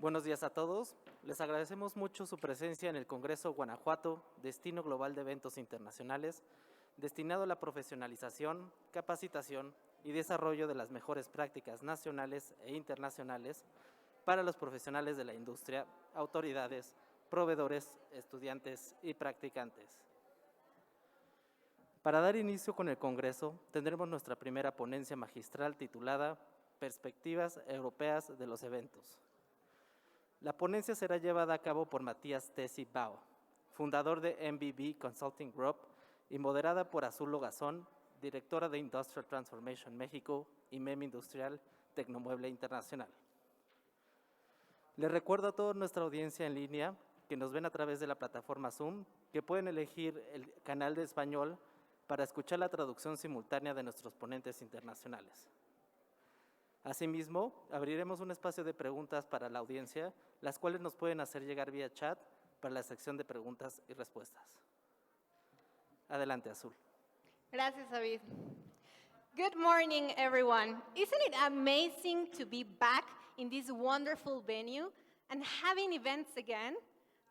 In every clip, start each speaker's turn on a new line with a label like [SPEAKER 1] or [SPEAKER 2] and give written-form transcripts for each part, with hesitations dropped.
[SPEAKER 1] Buenos días a todos. Les agradecemos mucho su presencia en el Congreso Guanajuato, Destino Global de Eventos Internacionales, destinado a la profesionalización, capacitación y desarrollo de las mejores prácticas nacionales e internacionales para los profesionales de la industria, autoridades, proveedores, estudiantes y practicantes. Para dar inicio con el Congreso, tendremos nuestra primera ponencia magistral titulada Perspectivas Europeas de los Eventos. La ponencia será llevada a cabo por Matías Tessi Bao, fundador de MBB Consulting Group, y moderada por Azul Logazón, directora de Industrial Transformation México y MEM Industrial Tecnomueble Internacional. Les recuerdo a toda nuestra audiencia en línea que nos ven a través de la plataforma Zoom, que pueden elegir el canal de español para escuchar la traducción simultánea de nuestros ponentes internacionales. Asimismo, abriremos un espacio de preguntas para la audiencia, las cuales nos pueden hacer llegar vía chat para la sección de preguntas y respuestas. Adelante, Azul.
[SPEAKER 2] Gracias, David. Good morning, everyone. Isn't it amazing to be back in this wonderful venue and having events again?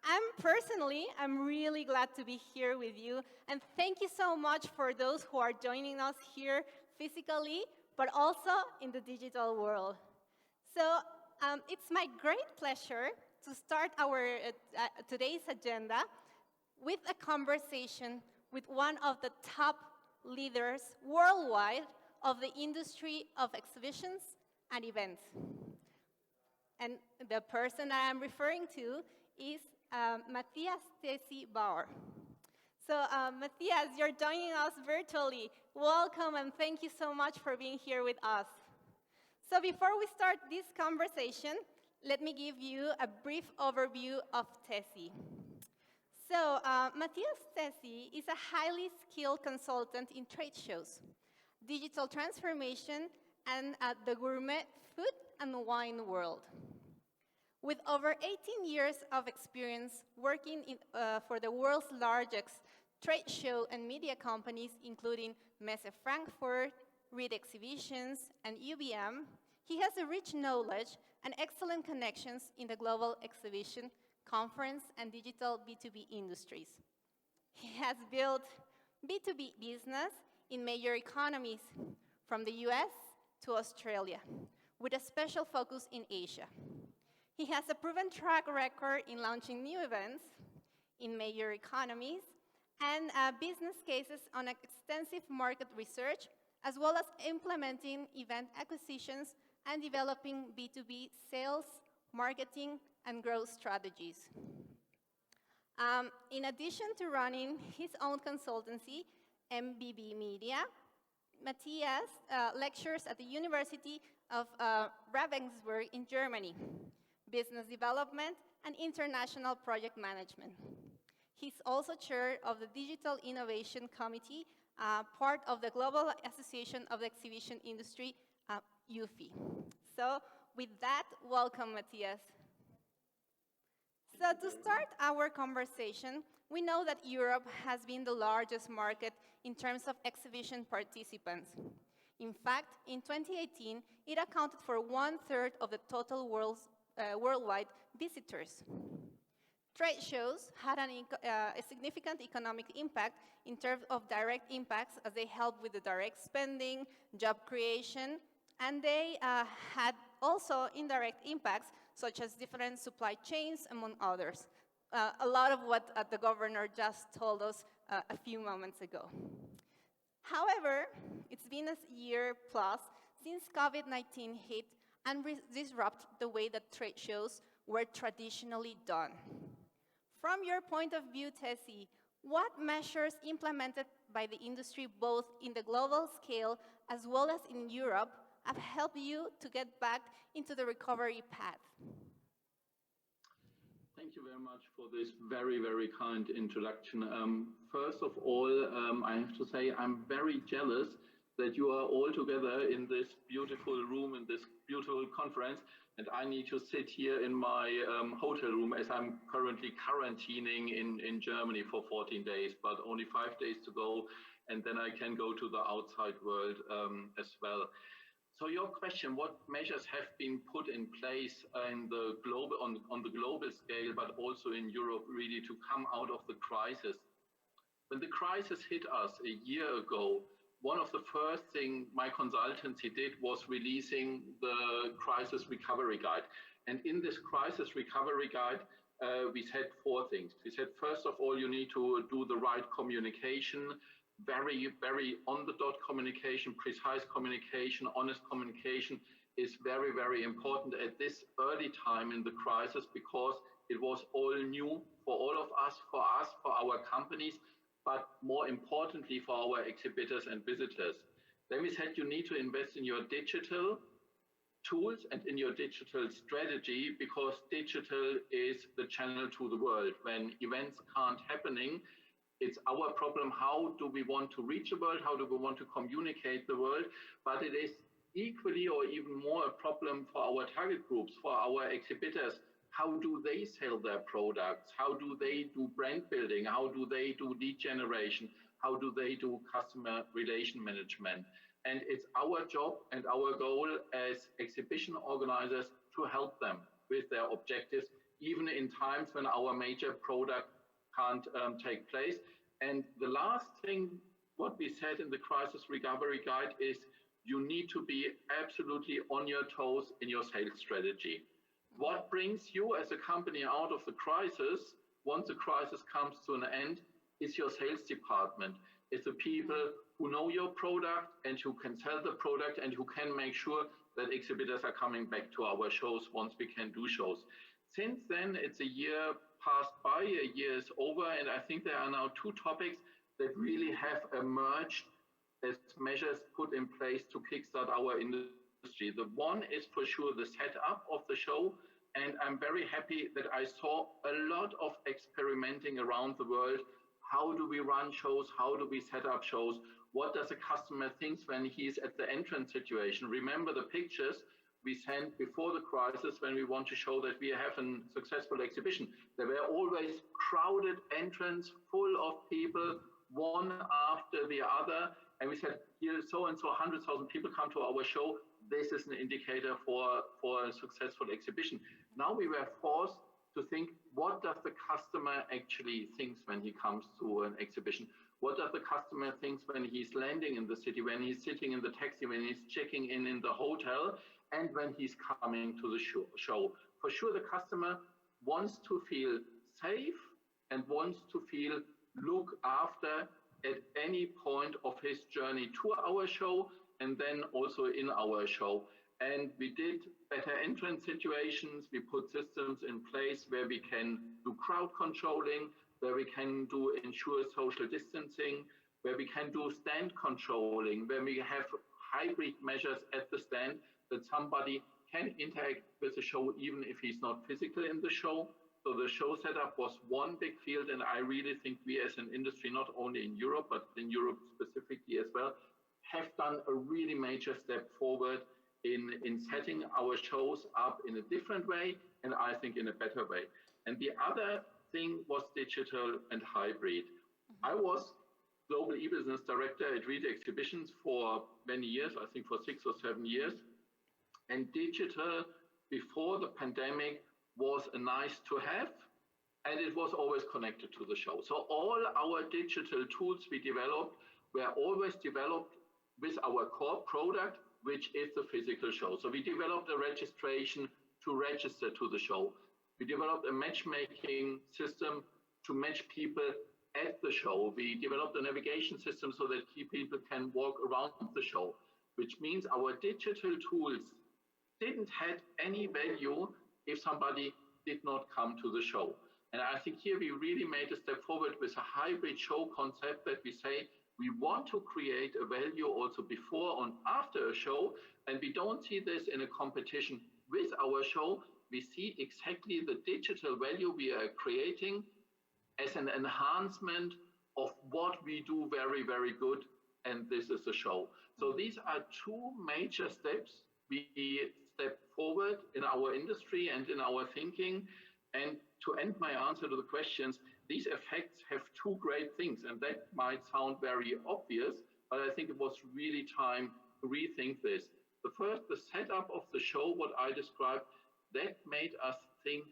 [SPEAKER 2] I'm really glad to be here with you, and thank you so much for those who are joining us here physically, but also in the digital world. So it's my great pleasure to start our today's agenda with a conversation with one of the top leaders worldwide of the industry of exhibitions and events. And the person that I'm referring to is Matías Tessi Bauer. So Matías, you're joining us virtually. Welcome and thank you so much for being here with us. So before we start this conversation, let me give you a brief overview of Tessi. So Matías Tessi is a highly skilled consultant in trade shows, digital transformation, and the gourmet food and wine world. With over 18 years of experience working for the world's largest trade show and media companies, including Messe Frankfurt, Reed Exhibitions, and UBM, he has a rich knowledge and excellent connections in the global exhibition, conference, and digital B2B industries. He has built B2B business in major economies, from the US to Australia, with a special focus in Asia. He has a proven track record in launching new events in major economies and business cases on extensive market research, as well as implementing event acquisitions and developing B2B sales, marketing, and growth strategies. In addition to running his own consultancy, MBB Media, Matías lectures at the University of Ravensburg in Germany, business development and international project management. He's also chair of the Digital Innovation Committee, part of the Global Association of the Exhibition Industry, UFI. So with that, welcome, Matías. So to start our conversation, we know that Europe has been the largest market in terms of exhibition participants. In fact, in 2018, it accounted for 1/3 of the total worldwide visitors. Trade shows had a significant economic impact in terms of direct impacts, as they helped with the direct spending, job creation, and they had also indirect impacts, such as different supply chains, among others. A lot of what the governor just told us a few moments ago. However, it's been a year plus since COVID-19 hit and disrupted the way that trade shows were traditionally done. From your point of view, Tessi, what measures implemented by the industry, both in the global scale as well as in Europe, have helped you to get back into the recovery path?
[SPEAKER 3] Thank you very much for this very, very kind introduction. First of all, I have to say I'm very jealous that you are all together in this beautiful room, in this beautiful conference, and I need to sit here in my hotel room as I'm currently quarantining in Germany for 14 days, but only 5 days to go, and then I can go to the outside world as well. So your question, what measures have been put in place in the global, on the global scale, but also in Europe, really to come out of the crisis? When the crisis hit us a year ago, one of the first things my consultancy did was releasing the crisis recovery guide. And in this crisis recovery guide, we said 4 things. We said, first of all, you need to do the right communication, very, very on-the-dot communication, precise communication, honest communication is very, very important at this early time in the crisis, because it was all new for all of us, for our companies, but more importantly for our exhibitors and visitors. Then we said you need to invest in your digital tools and in your digital strategy, because digital is the channel to the world. When events can't happening, it's our problem. How do we want to reach the world? How do we want to communicate the world? But it is equally or even more a problem for our target groups, for our exhibitors. How do they sell their products? How do they do brand building? How do they do lead generation? How do they do customer relation management? And it's our job and our goal as exhibition organizers to help them with their objectives, even in times when our major product can't take place. And the last thing, what we said in the crisis recovery guide is you need to be absolutely on your toes in your sales strategy. What brings you as a company out of the crisis, once the crisis comes to an end, is your sales department. It's the people who know your product and who can sell the product and who can make sure that exhibitors are coming back to our shows once we can do shows. Since then, it's a year passed by, a year is over, and I think there are now 2 topics that really have emerged as measures put in place to kickstart our industry. The one is for sure the setup of the show, and I'm very happy that I saw a lot of experimenting around the world. How do we run shows? How do we set up shows? What does a customer think when he's at the entrance situation? Remember the pictures we sent before the crisis when we want to show that we have a successful exhibition. There were always crowded entrance, full of people, one after the other. And we said, here, so-and-so, 100,000 people come to our show. This is an indicator for a successful exhibition. Now we were forced to think, what does the customer actually think when he comes to an exhibition? What does the customer think when he's landing in the city, when he's sitting in the taxi, when he's checking in the hotel, and when he's coming to the show? For sure, the customer wants to feel safe and wants to feel looked after at any point of his journey to our show and then also in our show. And we did better entrance situations. We put systems in place where we can do crowd controlling, where we can do ensure social distancing, where we can do stand controlling, where we have hybrid measures at the stand that somebody can interact with the show even if he's not physically in the show. So the show setup was one big field, and I really think we as an industry, not only in Europe, but in Europe specifically as well, have done a really major step forward in setting our shows up in a different way, and I think in a better way. And the other thing was digital and hybrid. I was Global e-business director at Reed Exhibitions for many years, I think for 6 or 7 years. And digital before the pandemic was a nice to have, and it was always connected to the show. So all our digital tools we developed were always developed with our core product, which is the physical show. So we developed a registration to register to the show. We developed a matchmaking system to match people at the show. We developed a navigation system so that people can walk around the show, which means our digital tools didn't have any value if somebody did not come to the show. And I think here we really made a step forward with a hybrid show concept that we say we want to create a value also before and after a show, and we don't see this in a competition with our show. We see exactly the digital value we are creating as an enhancement of what we do very, very good, and this is a show. So these are 2 major steps we step forward in our industry and in our thinking. And to end my answer to the questions, these effects have 2 great things, and that might sound very obvious, but I think it was really time to rethink this. the setup of the show, what I described, that made us think,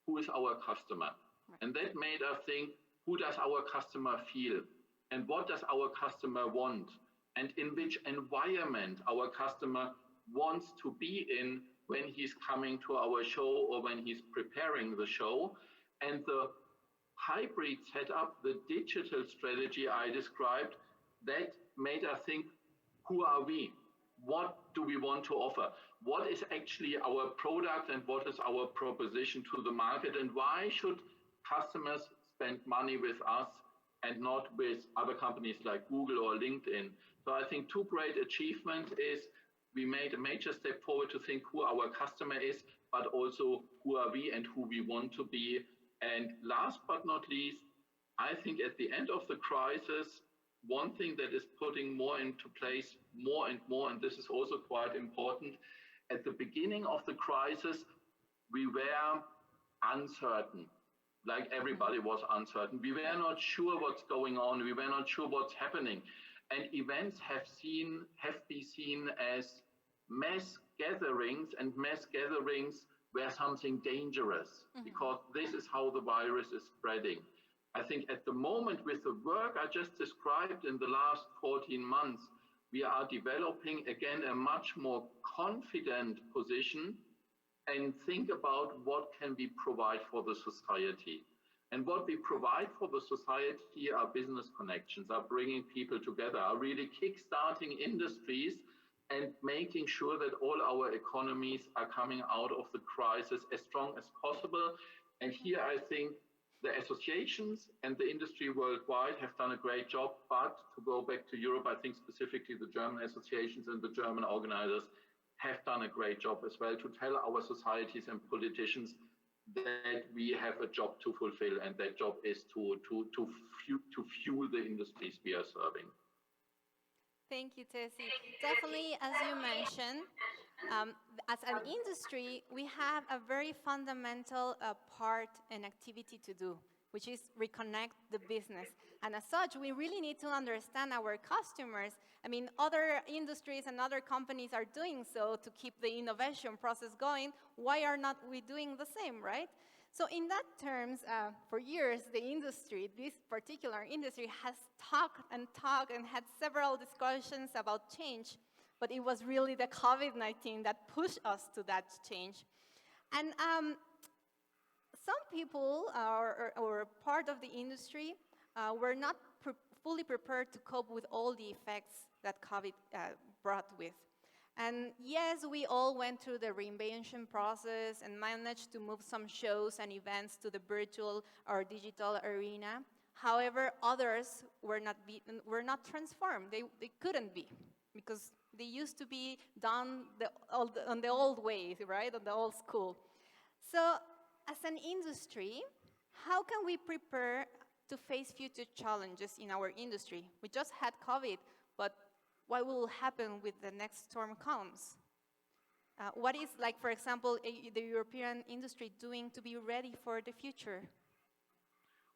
[SPEAKER 3] who is our customer? Right. And that made us think, who does our customer feel? And what does our customer want? And in which environment our customer wants to be in when he's coming to our show or when he's preparing the show. And the hybrid setup, the digital strategy I described, that made us think, who are we? What do we want to offer? What is actually our product and what is our proposition to the market? And why should customers spend money with us and not with other companies like Google or LinkedIn? So I think two great achievements is we made a major step forward to think who our customer is, but also who are we and who we want to be. And last but not least, I think at the end of the crisis, one thing that is putting more into place more and more, and this is also quite important, at the beginning of the crisis, we were uncertain, like everybody was uncertain. We were not sure what's going on. We were not sure what's happening. And events have been seen as mass gatherings, and mass gatherings were something dangerous because this is how the virus is spreading. I think at the moment with the work I just described in the last 14 months, we are developing again a much more confident position and think about what can we provide for the society. And what we provide for the society are business connections, are bringing people together, are really kickstarting industries and making sure that all our economies are coming out of the crisis as strong as possible. And here I think the associations and the industry worldwide have done a great job, but to go back to Europe, I think specifically the German associations and the German organizers have done a great job as well to tell our societies and politicians that we have a job to fulfill, and that job is to fuel the industries we are serving.
[SPEAKER 2] Thank you, Tessie. Definitely, as you mentioned, as an industry, we have a very fundamental part and activity to do, which is reconnect the business. And as such, we really need to understand our customers. I mean, other industries and other companies are doing so to keep the innovation process going. Why are not we doing the same, right? So in that terms, for years, the industry, this particular industry, has talked and had several discussions about change, but it was really the COVID-19 that pushed us to that change. And some people, or part of the industry, were not fully prepared to cope with all the effects that COVID brought with. And yes, we all went through the reinvention process and managed to move some shows and events to the virtual or digital arena. However, others were not transformed. They couldn't be, because they used to be done on the old ways, right, on the old school. So as an industry, how can we prepare to face future challenges in our industry? We just had COVID, but what will happen with the next storm comes? What is, like, for example, the European industry doing to be ready for the future?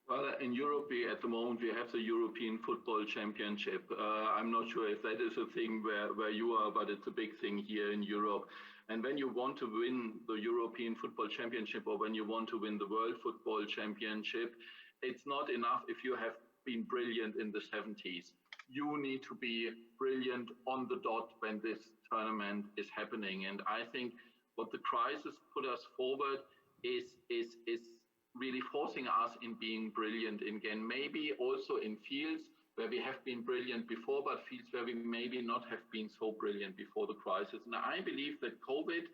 [SPEAKER 3] Well, in Europe, at the moment, we have the European Football Championship. I'm not sure if that is a thing where you are, but it's a big thing here in Europe. And when you want to win the European Football Championship, or when you want to win the World Football Championship, it's not enough if you have been brilliant in the 70s. You need to be brilliant on the dot when this tournament is happening. And I think what the crisis put us forward is really forcing us in being brilliant again, maybe also in fields where we have been brilliant before, but fields where we maybe not have been so brilliant before the crisis. And I believe that COVID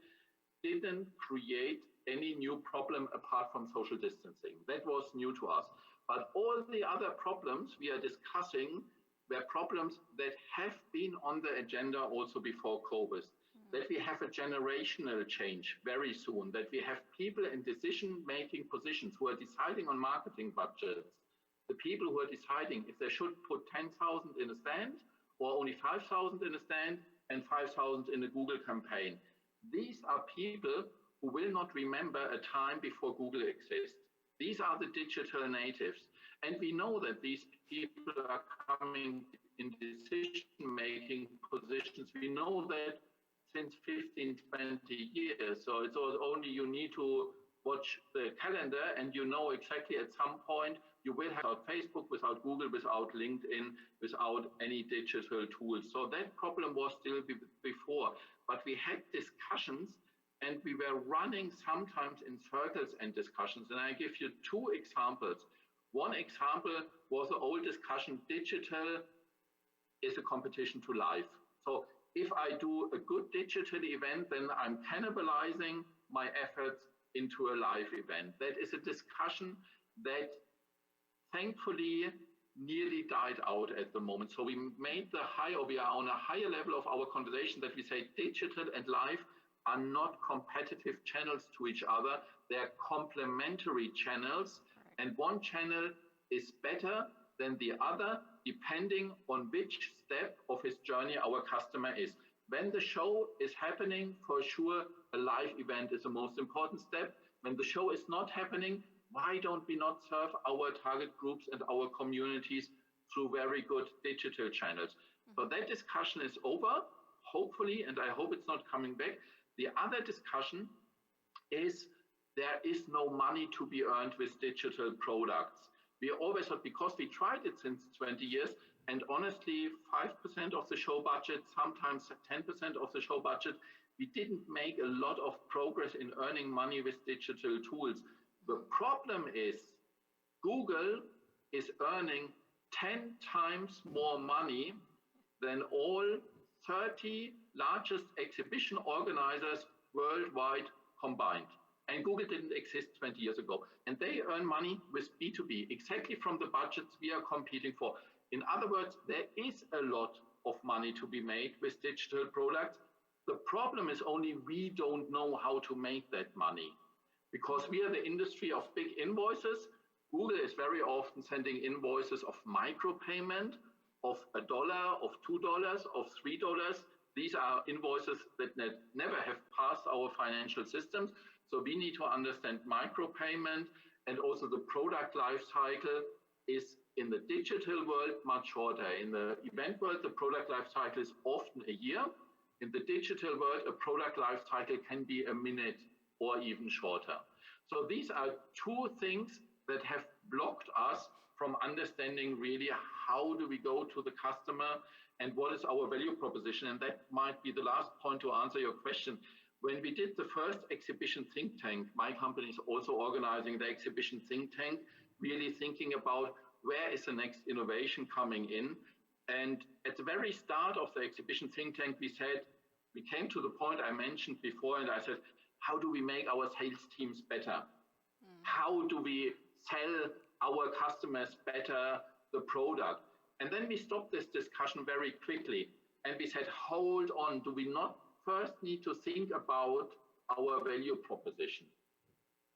[SPEAKER 3] didn't create any new problem apart from social distancing. That was new to us. But all the other problems we are discussing were problems that have been on the agenda also before COVID. That we have a generational change very soon, that we have people in decision-making positions who are deciding on marketing budgets, the people who are deciding if they should put 10,000 in a stand or only 5,000 in a stand and 5,000 in a Google campaign. These are people who will not remember a time before Google exists. These are the digital natives. And we know that these people are coming in decision-making positions. We know that since 15, 20 years. So it's only you need to watch the calendar and you know exactly at some point you will have without Facebook, without Google, without LinkedIn, without any digital tools. So that problem was still before, but we had discussions and we were running sometimes in circles and discussions. And I give you two examples. One example was the old discussion, digital is a competition to live. So if I do a good digital event, then I'm cannibalizing my efforts into a live event. That is a discussion that thankfully nearly died out at the moment. So we made we are on a higher level of our conversation that we say digital and live are not competitive channels to each other. They're complementary channels. And one channel is better than the other, depending on which step of his journey our customer is. When the show is happening, for sure, a live event is the most important step. When the show is not happening, why don't we not serve our target groups and our communities through very good digital channels? So that discussion is over, hopefully, and I hope it's not coming back. The other discussion is there is no money to be earned with digital products. We always thought, because we tried it since 20 years, and honestly, 5% of the show budget, sometimes 10% of the show budget, we didn't make a lot of progress in earning money with digital tools. The problem is Google is earning 10 times more money than all 30 largest exhibition organizers worldwide combined. And Google didn't exist 20 years ago. And they earn money with B2B, exactly from the budgets we are competing for. In other words, there is a lot of money to be made with digital products. The problem is only we don't know how to make that money. Because we are the industry of big invoices. Google is very often sending invoices of micropayment, of $1, of $2, of $3. These are invoices that never have passed our financial systems. So we need to understand micropayment, and also the product life cycle is in the digital world much shorter. In the event world, the product life cycle is often a year. In the digital world, a product life cycle can be a minute or even shorter. So these are two things that have blocked us from understanding really how do we go to the customer and what is our value proposition. And that might be the last point to answer your question. When we did the first exhibition think tank, my company is also organizing the exhibition think tank, really thinking about where is the next innovation coming in. And at the very start of the exhibition think tank, we came to the point I mentioned before, and I said, how do we make our sales teams better? How do we sell our customers better the product? And then we stopped this discussion very quickly. And we said, hold on, do we not first need to think about our value proposition?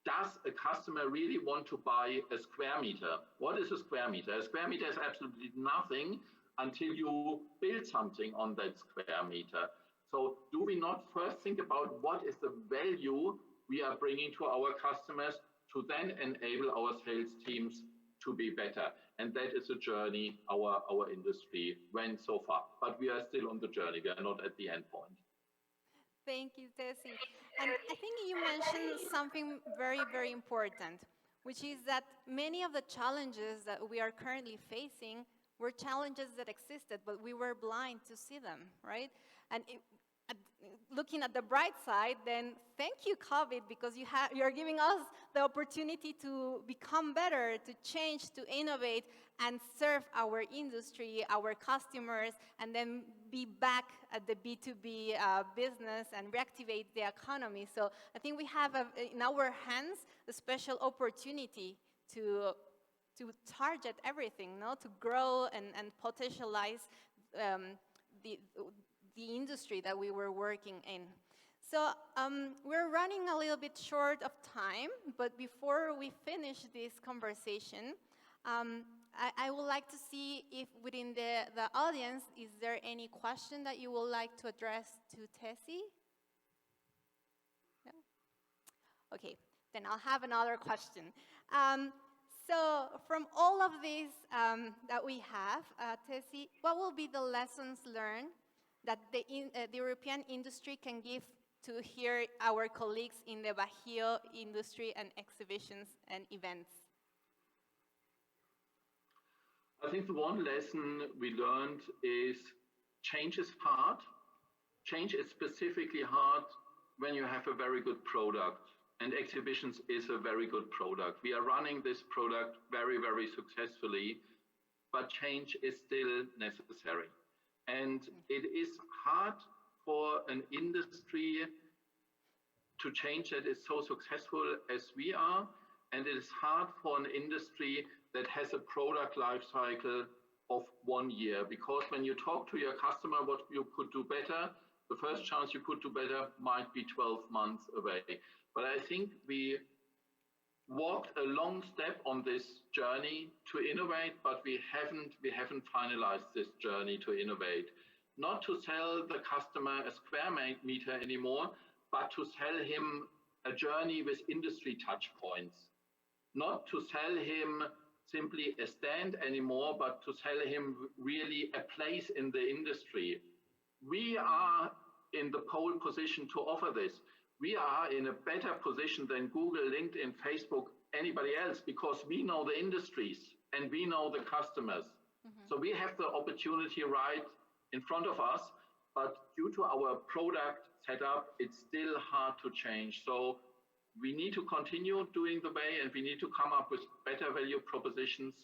[SPEAKER 3] Does a customer really want to buy a square meter? What is a square meter? A square meter is absolutely nothing until you build something on that square meter. So do we not first think about what is the value we are bringing to our customers to then enable our sales teams to be better? And that is a journey our industry went so far. But we are still on the journey. We are not at the end point.
[SPEAKER 2] Thank you, Tessie. And I think you mentioned something very, very important, which is that many of the challenges that we are currently facing were challenges that existed, but we were blind to see them, right? And looking at the bright side, then thank you, COVID, because you're giving us the opportunity to become better, to change, to innovate, and serve our industry, our customers, and then be back at the B2B business and reactivate the economy. So I think we have in our hands a special opportunity to target everything, no? To grow and potentialize the industry that we were working in. So we're running a little bit short of time, but before we finish this conversation, I would like to see if within the audience, is there any question that you would like to address to Tessie? No? Okay, then I'll have another question. So from all of these that we have, Tessie, what will be the lessons learned that the European industry can give to hear our colleagues in the Bajío industry and exhibitions and events?
[SPEAKER 3] I think the one lesson we learned is change is hard. Change is specifically hard when you have a very good product, and exhibitions is a very good product. We are running this product very, very successfully, but change is still necessary. And it is hard for an industry to change that is so successful as we are, and it is hard for an industry that has a product life cycle of 1 year, because when you talk to your customer what you could do better, the first chance you could do better might be 12 months away. But I think we walked a long step on this journey to innovate, but we haven't finalized this journey to innovate. Not to sell the customer a square meter anymore, but to sell him a journey with industry touch points. Not to sell him simply a stand anymore, but to sell him really a place in the industry. We are in the pole position to offer this. We are in a better position than Google, LinkedIn, Facebook, anybody else, because we know the industries and we know the customers. So we have the opportunity right in front of us, but due to our product setup, it's still hard to change. So we need to continue doing the way, and we need to come up with better value propositions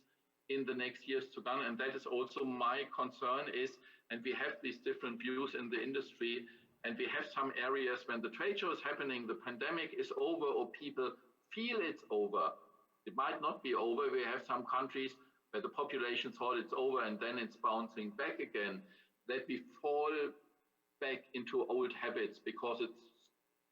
[SPEAKER 3] in the next years to come. And that is also my concern is, and we have these different views in the industry, and we have some areas when the trade show is happening, the pandemic is over, or people feel it's over. It might not be over. We have some countries where the population thought it's over and then it's bouncing back again, that we fall back into old habits because it's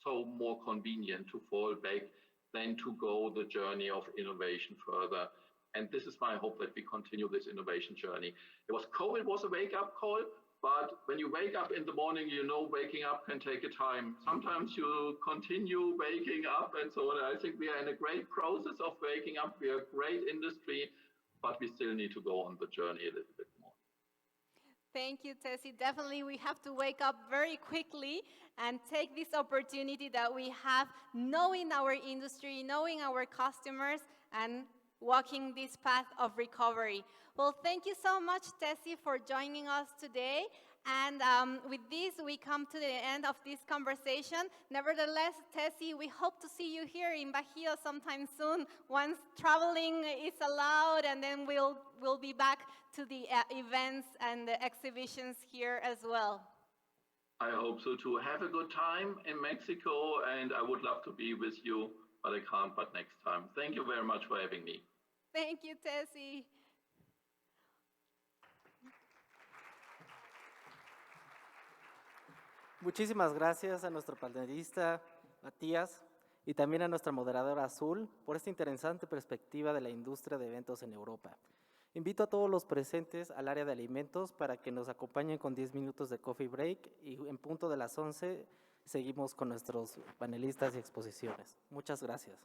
[SPEAKER 3] so more convenient to fall back than to go the journey of innovation further. And this is my hope, that we continue this innovation journey. COVID was a wake-up call, but when you wake up in the morning, you know waking up can take a time. Sometimes you continue waking up and so on. I think we are in a great process of waking up. We are a great industry, but we still need to go on the journey a little bit more.
[SPEAKER 2] Thank you, Tessie. Definitely, we have to wake up very quickly and take this opportunity that we have, knowing our industry, knowing our customers, and walking this path of recovery. Well, thank you so much, Tessie, for joining us today. And with this, we come to the end of this conversation. Nevertheless, Tessie, we hope to see you here in Bajío sometime soon, once traveling is allowed, and then we'll be back to the events and the exhibitions here as well.
[SPEAKER 3] I hope so too. Have a good time in Mexico, and I would love to be with you, but I can't, but next time. Thank you very much for having me.
[SPEAKER 2] Thank you, Tessie.
[SPEAKER 1] Muchísimas gracias a nuestro panelista Matías y también a nuestra moderadora Azul por esta interesante perspectiva de la industria de eventos en Europa. Invito a todos los presentes al área de alimentos para que nos acompañen con 10 minutos de coffee break, y en punto de las 11 seguimos con nuestros panelistas y exposiciones. Muchas gracias.